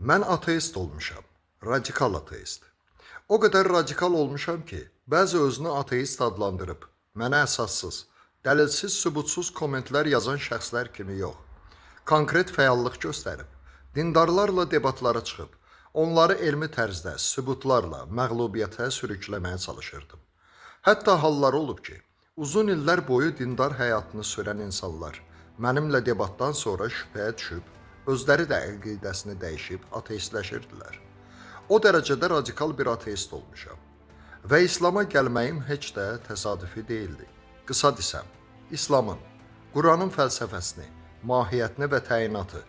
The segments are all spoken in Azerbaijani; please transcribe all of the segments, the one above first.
Mən ateist olmuşam, radikal ateist. O qədər radikal olmuşam ki, bəzi özünü ateist adlandırıb, mənə əsassız, dəlilsiz, sübutsuz kommentlər yazan şəxslər kimi yox, konkret fəallıq göstərib, dindarlarla debatlara çıxıb, onları elmi tərzdə, sübutlarla məğlubiyyətə sürükləməyə çalışırdım. Hətta hallar olub ki, uzun illər boyu dindar həyatını sürən insanlar mənimlə debatdan sonra şübhəyə düşüb, özləri də əqidəsini dəyişib ateistləşirdilər. O dərəcədə radikal bir ateist olmuşam. Və İslam'a gəlməyim heç də təsadüfi deyildi. Qısa desəm, İslamın, Quranın fəlsəfəsini, mahiyyətini və təyinatı,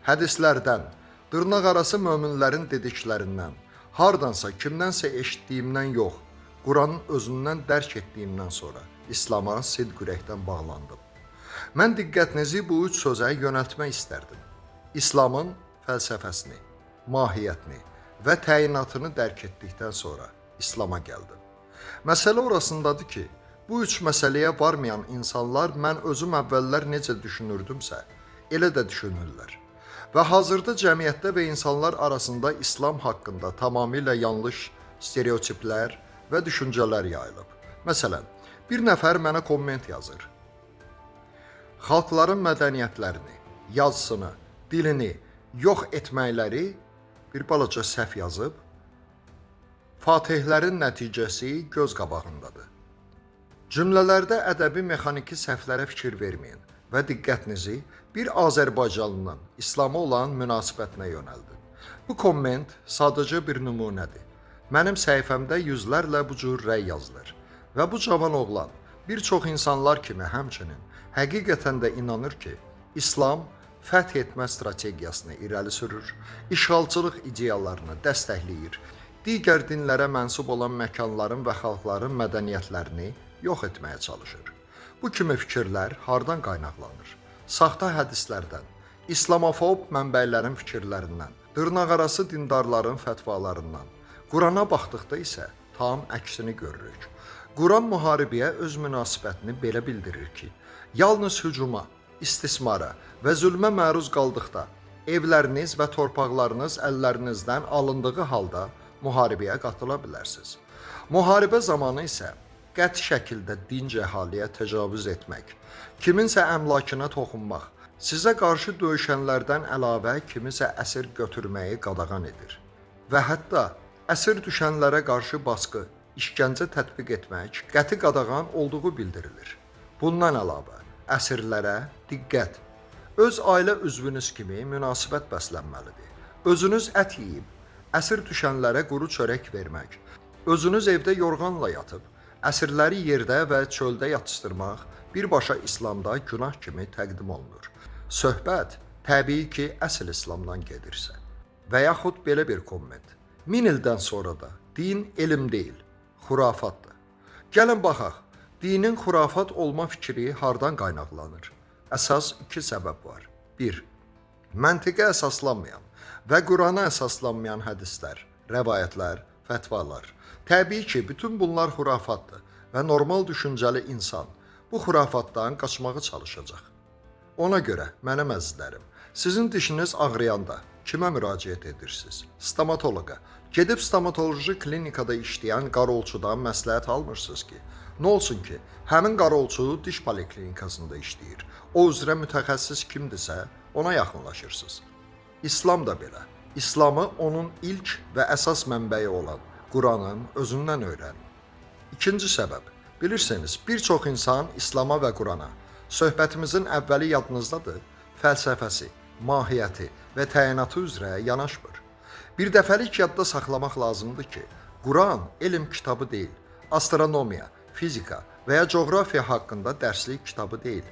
hədislərdən, dırnaqarası möminlərin dediklərindən, hardansa, kimdənsə eşitdiyimdən yox, Quranın özündən dərk etdiyimdən sonra İslam'a sidq ürəkdən bağlandım. Mən diqqətinizi bu üç sözə yönəltmək istərdim. İslamın fəlsəfəsini, mahiyyətini və təyinatını dərk etdikdən sonra İslam'a gəldim. Məsələ orasındadır ki, bu üç məsələyə varmayan insanlar mən özüm əvvəllər necə düşünürdümsə, elə də düşünürlər. Və hazırda cəmiyyətdə və insanlar arasında İslam haqqında tamamilə yanlış stereotiplər və düşüncələr yayılıb. Məsələn, bir nəfər mənə komment yazır. Xalqların mədəniyyətlərini, yazısını, dilini yox etməkləri bir balaca səhv yazıb, Fatihlərin nəticəsi göz qabağındadır. Cümlələrdə ədəbi mexaniki səhvlərə fikir verməyin və diqqətinizi bir Azərbaycanlının İslam'a olan münasibətinə yönəldin. Bu komment sadəcə bir nümunədir. Mənim səhifəmdə yüzlərlə bu cür rəy yazılır və bu cavan oğlan bir çox insanlar kimi həmçinin həqiqətən də inanır ki, İslam fəth etmə strategiyasını irəli sürür, işğalçılıq ideyalarını dəstəkləyir, digər dinlərə mənsub olan məkanların və xalqların mədəniyyətlərini yox etməyə çalışır. Bu kimi fikirlər hardan qaynaqlanır? Saxta hədislərdən, İslamofob mənbələrin fikirlərindən, dırnaqarası dindarların fətvalarından. Qurana baxdıqda isə tam əksini görürük. Quran müharibəyə öz münasibətini belə bildirir ki, yalnız hücuma, istismara və zülmə məruz qaldıqda evləriniz və torpaqlarınız əllərinizdən alındığı halda müharibəyə qatıla bilərsiniz. Müharibə zamanı isə qəti şəkildə dinc əhaliyə təcavüz etmək, kiminsə əmlakına toxunmaq, sizə qarşı döyüşənlərdən əlavə kimisə əsir götürməyi qadağan edir. Və hətta əsir düşənlərə qarşı baskı, işgəncə tətbiq etmək qəti qadağan olduğu bildirilir. Bundan əlavə, əsirlərə diqqət, öz ailə üzvünüz kimi münasibət bəslənməlidir. Özünüz ət yeyib, əsir düşənlərə quru çörək vermək, özünüz evdə yorğanla yatıb, əsirləri yerdə və çöldə yatışdırmaq birbaşa İslamda günah kimi təqdim olunur. Söhbət təbii ki, əsl İslamdan gedirsə. Və yaxud belə bir komment. 1000 ildən sonra da din elm deyil, xurafatdır. Gəlin baxaq, dinin xurafat olma fikri hardan qaynaqlanır? Əsas iki səbəb var. 1. Məntiqə əsaslanmayan və Qurana əsaslanmayan hədislər, rəvayətlər, fətvalar. Təbii ki, bütün bunlar xurafatdır və normal düşüncəli insan bu xurafatdan qaçmağı çalışacaq. Ona görə, mənim əzizlərim, sizin dişiniz ağrıyanda kimə müraciət edirsiniz? Stomatoloqa. Gedib stomatoloji klinikada işləyən qarolçudan məsləhət almırsınız ki, nə olsun ki, həmin qarolçu diş poliklinikasında işləyir. O üzrə mütəxəssis kimdirsə, ona yaxınlaşırsınız. İslam da belə. İslamı onun ilk və əsas mənbəyi olan Quranın özündən öyrənin. İkinci səbəb. Bilirsiniz, bir çox insan İslama və Qurana, söhbətimizin əvvəli yadınızdadır, fəlsəfəsi, mahiyyəti və təyinatı üzrə yanaşmır. Bir dəfəlik yadda saxlamaq lazımdır ki, Quran elm kitabı deyil, astronomiya, fizika və ya coğrafiya haqqında dərslik kitabı deyil.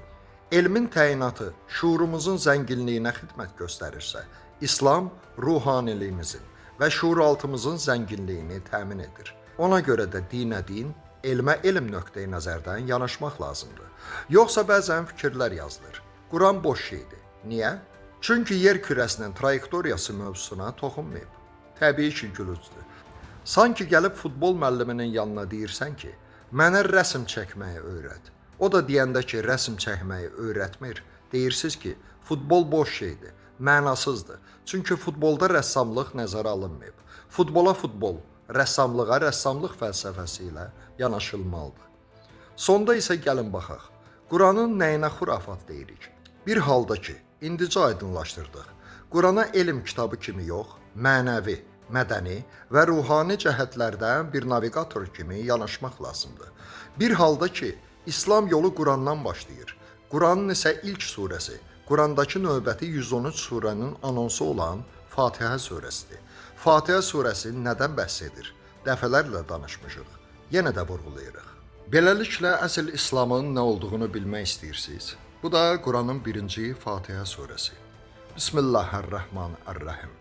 Elmin təyinatı şuurumuzun zənginliyinə xidmət göstərirsə, İslam ruhaniliyimizin və şuuraltımızın zənginliyini təmin edir. Ona görə də dinə din, elmə elm nöqteyi nəzərdən yanaşmaq lazımdır. Yoxsa bəzən fikirlər yazılır. Quran boş şeydir. Niyə? Çünki yer kürəsinin trayektoriyası mövzusuna toxunmayıb. Təbii ki, gülücdür. Sanki gəlib futbol müəlliminin yanına deyirsən ki, mənə rəsm çəkməyi öyrət. O da deyəndə ki, rəsm çəkməyi öyrətmir. Deyirsiniz ki, futbol boş şeydir. mənasızdır. Çünki futbolda rəssamlıq nəzərə alınmayıb. Futbola futbol, rəssamlığa rəssamlıq fəlsəfəsi ilə yanaşılmalıdır. Sonda isə gəlin baxaq. Quranın nəyinə xurafat deyirik? Bir halda ki, indicə aydınlaşdırdıq. Qurana elm kitabı kimi yox, mənəvi, mədəni və ruhani cəhətlərdən bir navigator kimi yanaşmaq lazımdır. Bir halda ki, İslam yolu Qurandan başlayır. Quranın isə ilk surəsi, Qurandakı növbəti 113 surənin anonsu olan Fatihə surəsidir. Fatihə surəsi nədən bəhs edir? Dəfələrlə danışmışıq. Yenə də vurğulayırıq. Beləliklə, əsl İslamın nə olduğunu bilmək istəyirsiniz. Bu da Quranın birinci Fatihə surəsi. Bismillahirrahmanirrahim.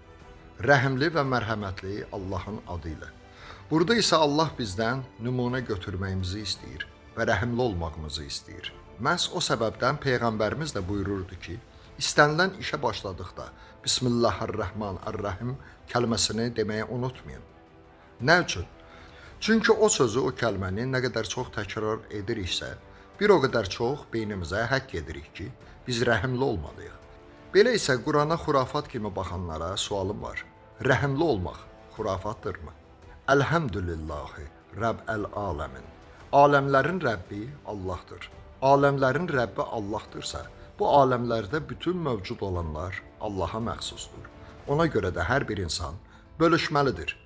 Rəhimli və mərhəmətli Allahın adı ilə. Burada isə Allah bizdən nümunə götürməyimizi istəyir və rəhimli olmağımızı istəyir. Məhz o səbəbdən Peyğəmbərimiz də buyururdu ki, istənilən işə başladıqda Bismillahirrahmanirrahim kəlməsini deməyi unutmayın. Nə üçün? Çünki o sözü, o kəlməni nə qədər çox təkrar ediriksə, bir o qədər çox beynimizə həkk edirik ki, biz rəhimli olmalıyıq. Belə isə Qurana xurafat kimi baxanlara sualım var. Rəhimli olmaq xurafatdırmı? Əlhəmdülillahi Rəbbəl-aləmin. Aləmlərin Rəbbi Allahdır. Aləmlərin Rəbbi Allahdırsa, bu aləmlərdə bütün mövcud olanlar Allaha məxsusdur. Ona görə də hər bir insan bölüşməlidir.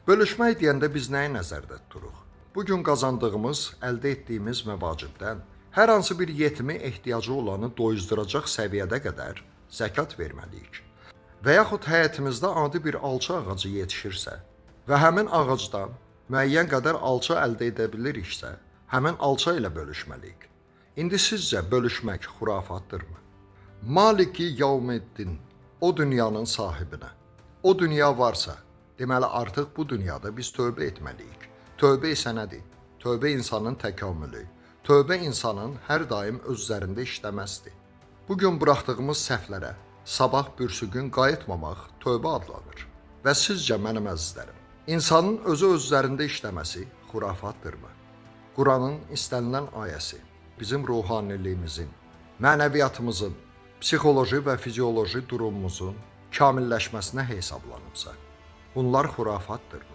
Bölüşmək deyəndə biz nəyi nəzərdə tuturuq? Bugün qazandığımız, əldə etdiyimiz məvacibdən hər hansı bir yetimi ehtiyacı olanı doyuzduracaq səviyyədə qədər zəkat verməliyik. Və yaxud həyətimizdə adi bir alça ağacı yetişirsə və həmin ağacdan müəyyən qədər alça əldə edə biliriksə, həmin alça ilə bölüşməliyik. İndi sizcə bölüşmək xurafatdırmı? Maliki Yevmiddin, o dünyanın sahibinə. O dünya varsa, deməli artıq bu dünyada biz tövbə etməliyik. Tövbə isə nədir? Tövbə insanın təkamülü, tövbə insanın hər daim öz üzərində işləməsidir. Bugün buraxdığımız səhvlərə sabah bürsü gün qayıtmamaq tövbə adlanır. Və sizcə mənim əzizlərim, insanın özü öz üzərində işləməsi xurafatdırmı? Quranın istənilən ayəsi bizim ruhaniliyimizin, mənəviyyatımızın, psixoloji və fizioloji durumumuzun kamilləşməsinə hesablanıbsa, bunlar xurafatdırmı?